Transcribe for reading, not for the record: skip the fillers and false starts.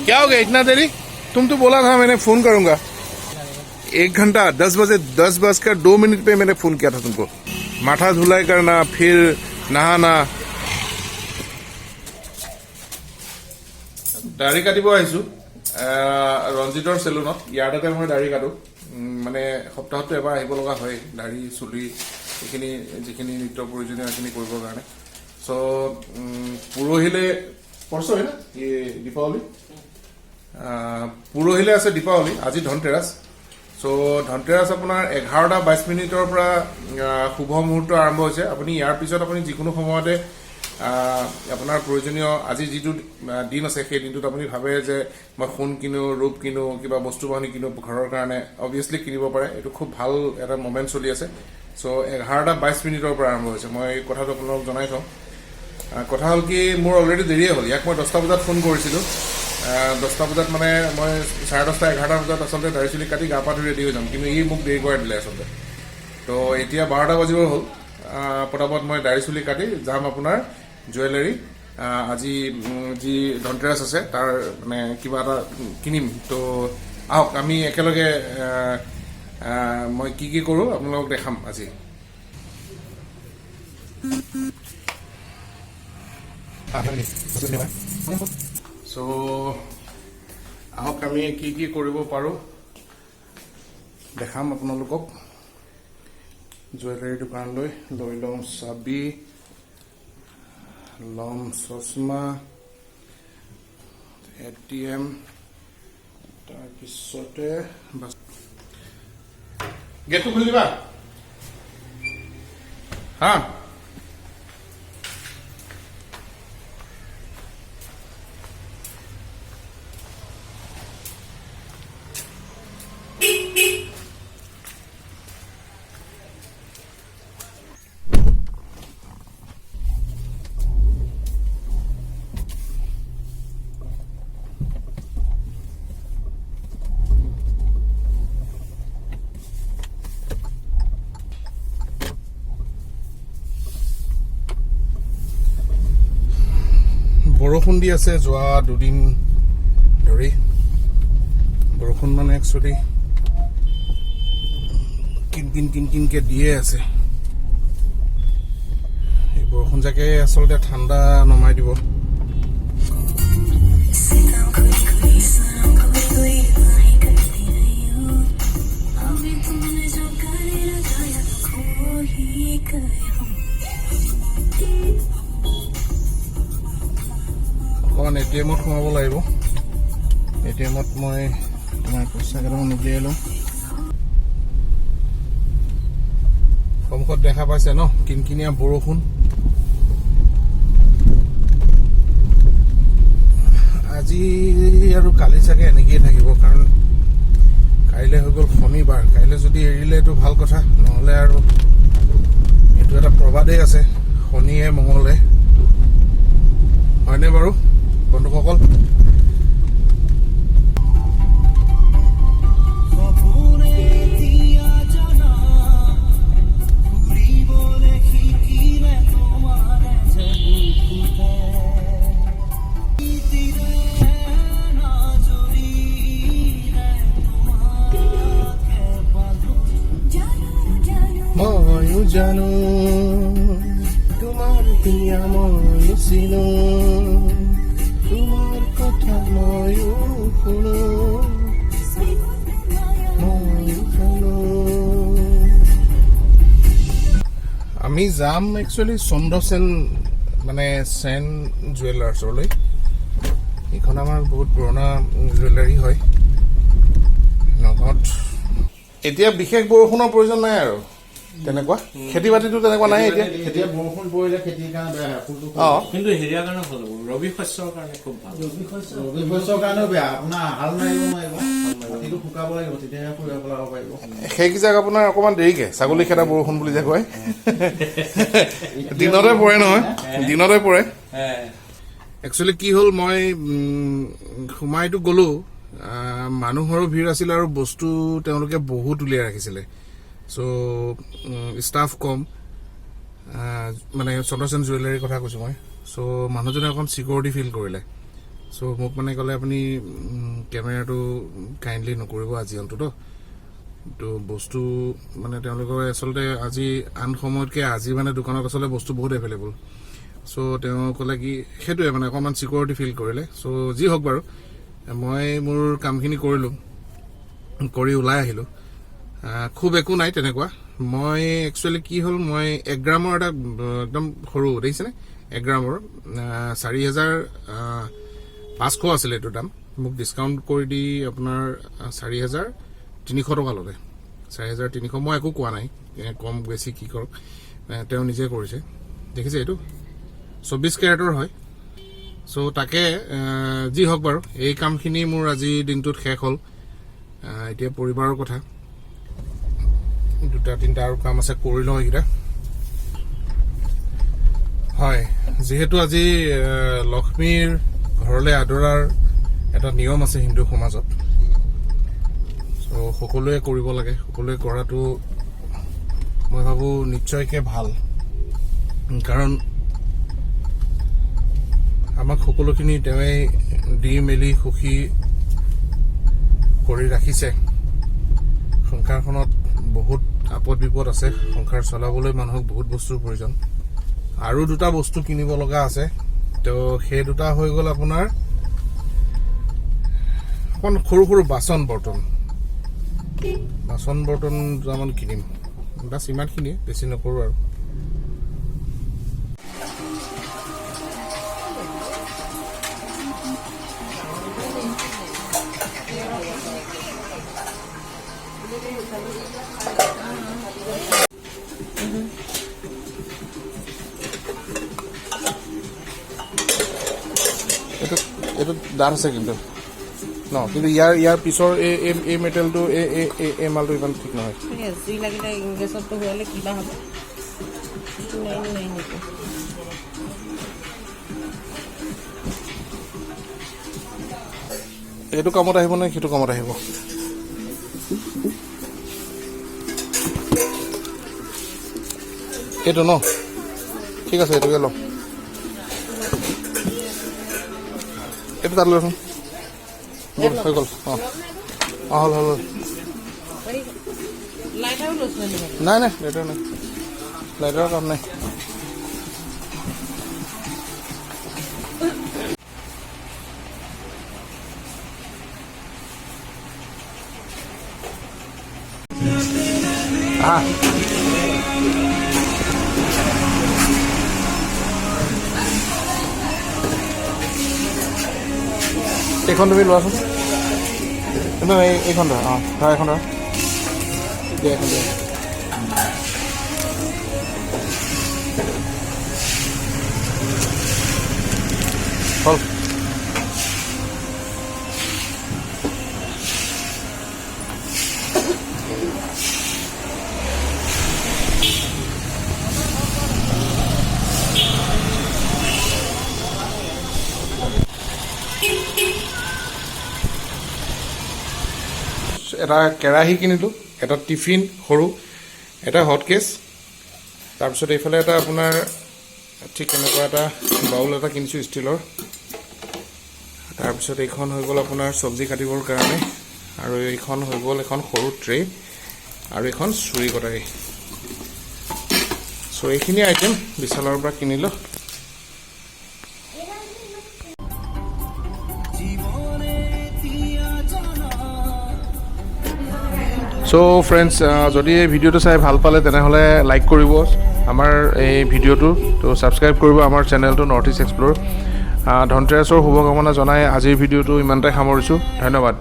क्या हो गया इतना देरी? तुम तो बोला था मैंने फोन करूंगा 1 घंटा 10:02 पे मैंने फोन किया था तुमको. माथा धुलाई करना फिर नहाना. দাড়ি কাটিব আহিছো ৰঞ্জিতৰ চেলুনত. ইয়াতে মই দাড়ি কাটো. মানে সপ্তাহত এবাৰ আহিব লগা হয় দাড়ি চুলি এইখিনি যিখিনি নিত্য প্ৰয়োজনীয় এইখিনি কৰিবৰ কাৰণে. চ' পৰহিলে পৰশ হয় না দীপাৱলী. পৰহিলে আছে দীপাৱলী. আজি ধনতেৰাছ. চ' ধনতেৰাছ আপোনাৰ 11:22 পৰা শুভ মুহূৰ্ত আৰম্ভ হৈছে. আপুনি ইয়াৰ পিছত আপুনি যিকোনো সময়তে আপোনাৰ প্ৰয়োজনীয় আজি যিটো দিন আছে সেই দিনটোত আপুনি ভাবে যে মই সোণ কিনো ৰূপ কিনো কিবা বস্তু বাহিনী কিনো ঘৰৰ কাৰণে অবভিয়াছলি কিনিব পাৰে. এইটো খুব ভাল এটা মমেণ্ট চলি আছে. চ' 11:22 পৰা আৰম্ভ হৈছে. মই কথাটো আপোনালোকক জনাই থওঁ. কথা হ'ল কি মোৰ অলৰেডি দেৰিয়ে হ'ল. ইয়াক মই 10টা বজাত ফোন কৰিছিলোঁ. 10টা বজাত মানে মই 10:30 11টা বজাত আচলতে দাড়ি চুলি কাটি গা পা ধুই ৰেডি হৈ যাম. কিন্তু ই মোক দেৰি কৰাই দিলে আচলতে. তো এতিয়া 12টা বাজিব হ'ল. পটাপট মই দাড়ি চুলি কাটি যাম আপোনাৰ জুৱেলাৰী. আজি যি ধনতেৰাছ আছে তাৰ মানে কিবা এটা কিনিম. তো আহক আমি একেলগে মই কি কি কৰোঁ আপোনালোকক দেখাম আজি. চ' আহক আমি কি কি কৰিব পাৰোঁ দেখাম আপোনালোকক. জুৱেলাৰী দোকানলৈ লৈ লওঁ চাবি, ল'ম চশমা, ATM, তাৰপিছতে গেটটো খুলি দিবা হা. বৰষুণ দি আছে যোৱা 2 দিন ধৰি. বৰষুণ মানে একচুৱেলি কিনকিনকে দিয়ে আছে. এই বৰষুণ যাকে আচলতে ঠাণ্ডা নমাই দিব. অকণমান ATMত সোমাব লাগিব. ATMত মই তোমাৰ পইচা কেইটামান উলিয়াই লওঁ. সন্মুখত দেখা পাইছে ন কিনকিনীয়া বৰষুণ. আজি আৰু কালি চাগে এনেকেই থাকিব. কাৰণ কাইলৈ হৈ গ'ল শনিবাৰ. কাইলৈ যদি এৰিলেতো ভাল কথা, নহ'লে আৰু এইটো এটা প্ৰবাদেই আছে শনিয়ে মঙলে. হয়নে বাৰু বন্ধুসকল? ময়ো জানো তোমাৰ দুনিয়া ময়ো চিনো, তোমাৰ কথা ময়ো শুনো, ময়ো শুনো. আমি যাম একচুৱেলি চন্দ্ৰসেন মানে সেন জুৱেলাৰ্ছলৈ. এইখন আমাৰ বহুত পুৰণা জুৱেলাৰী হয় নগাঁৱত. এতিয়া বিশেষ বৰষুণৰ প্ৰয়োজন নাই আৰু তেনেকুৱা. খেতি বাতিটো তেনেকুৱা নাই এতিয়া. এতিয়া বৰষুণ পৰিলে খেতিৰ কাৰণে বেয়া, কিন্তু হেৰিয়াৰ কাৰণে ভাল হ'ব, ৰবি শস্যৰ কাৰণে খুব ভাল. ৰবি শস্যৰ কাৰণেও বেয়া. আপোনাৰ হাল মাৰিব নোৱাৰিব, মাটিটো শুকাব লাগিব, তেতিয়াহে ফুৰিব পেলাব পাৰিব. সেইকেইজাক আপোনাৰ অকণমান দেৰিকে ছাগলী খেদা বৰষুণ বুলি যে কয় দিনতে পৰে নহয়, দিনতে পৰে. একচুৱেলি কি হ'ল, মই সোমাইতো গ'লো, মানুহৰো ভিৰ আছিল আৰু বস্তু তেওঁলোকে বহুত উলিয়াই ৰাখিছিলে. চ' ষ্টাফ কম, মানে চন্দ্ৰসেন জুৱেলাৰীৰ কথা কৈছোঁ মই. চ' মানুহজনে অকণ ছিকিউৰিটি ফিল কৰিলে. চ' মোক মানে ক'লে আপুনি কেমেৰাটো কাইণ্ডলি নকৰিব আজি অন্তত তো বস্তু মানে তেওঁলোকৰ আচলতে আজি আন সময়তকৈ আজি মানে দোকানত আচলতে বস্তু বহুত এভেইলেবল চ' তেওঁ ক'লে কি সেইটোৱে মানে অকণমান ছিকিউৰিটি ফিল কৰিলে চ' যি হওক বাৰু মই মোৰ কামখিনি কৰিলোঁ কৰি ওলাই আহিলোঁ খুব একো নাই তেনেকুৱা মই একচুৱেলি কি হ'ল মই 1 গ্ৰামৰ এটা একদম সৰু দেখিছেনে 1 গ্ৰামৰ 4,500 আছিলে এইটোৰ দাম মোক ডিছকাউণ্ট কৰি দি আপোনাৰ 4,300 টকা ল'লে 4,300 মই একো কোৱা নাই কম বেছি কি কৰক তেওঁ নিজে কৰিছে দেখিছে এইটো 24 কেৰেটৰ হয় চ' তাকে যি হওক বাৰু এই কামখিনি মোৰ আজি দিনটোত শেষ হ'ল এতিয়া পৰিবাৰৰ কথা 2-3টা আৰু কাম আছে কৰি লওঁ এইকেইটা হয় যিহেতু আজি লক্ষ্মীৰ ঘৰলৈ আদৰাৰ এটা নিয়ম আছে হিন্দু সমাজত চ' সকলোৱে কৰিব লাগে সকলোৱে কৰাটো মই ভাবোঁ নিশ্চয়কৈ ভাল কাৰণ আমাক সকলোখিনি তেওঁই দি মেলি সুখী কৰি ৰাখিছে সংসাৰখনত বহুত আপদ বিপদ আছে সংসাৰ চলাবলৈ মানুহক বহুত বস্তুৰ প্ৰয়োজন আৰু 2টা বস্তু কিনিব লগা আছে তো সেই 2টা হৈ গ'ল আপোনাৰ অকণ সৰু সৰু বাচন বৰ্তন দুটামান কিনিম বাছ ইমানখিনিয়ে বেছি নকৰোঁ আৰু এইটো ডাঠ আছে কিন্তু ন কিন্তু ইয়াৰ পিছৰ এই মেটেলটো এই মালটো ইমান ঠিক নহয় জুই লাগিলে গেছতটো হ'লে কিবা হ'ব এইটো কামত আহিব নে সেইটো কামত আহিব এইটো ন ঠিক আছে এইটোকে লওঁ এইটো তাত লৈছোন হৈ গ'ল হ'ল লাইটাৰো লৈছিলে নাই লাইটাৰ নাই লাইটাৰৰ কাম নাই এইখন তুমি লোৱাচোন এইখন ধৰা ধৰা এখন ধৰা দিয়া এখন দিয়া হ'ল এটা কেৰাহী কিনিলোঁ এটা টিফিন সৰু এটা হট কেছ তাৰপিছত এইফালে এটা আপোনাৰ ঠিক এনেকুৱা এটা বাউল এটা কিনিছোঁ ষ্টিলৰ তাৰপিছত এইখন হৈ গ'ল আপোনাৰ চব্জি কাটিবৰ কাৰণে আৰু এইখন হৈ গ'ল এখন সৰু ট্ৰে আৰু এখন চুৰি কটাৰী চ' এইখিনি আইটেম বিশালৰ পৰা কিনিলোঁ চ' ফ্ৰেণ্ডছ যদি এই ভিডিঅ'টো চাই ভাল পালে তেনেহ'লে লাইক কৰিব আমাৰ এই ভিডিঅ'টো তো ছাবস্ক্ৰাইব কৰিব আমাৰ চেনেলটো নৰ্থ ইষ্ট এক্সপ্ল'ৰ ধনতেৰাছৰ শুভকামনা জনাই আজিৰ ভিডিঅ'টো ইমানতে সামৰিছোঁ ধন্যবাদ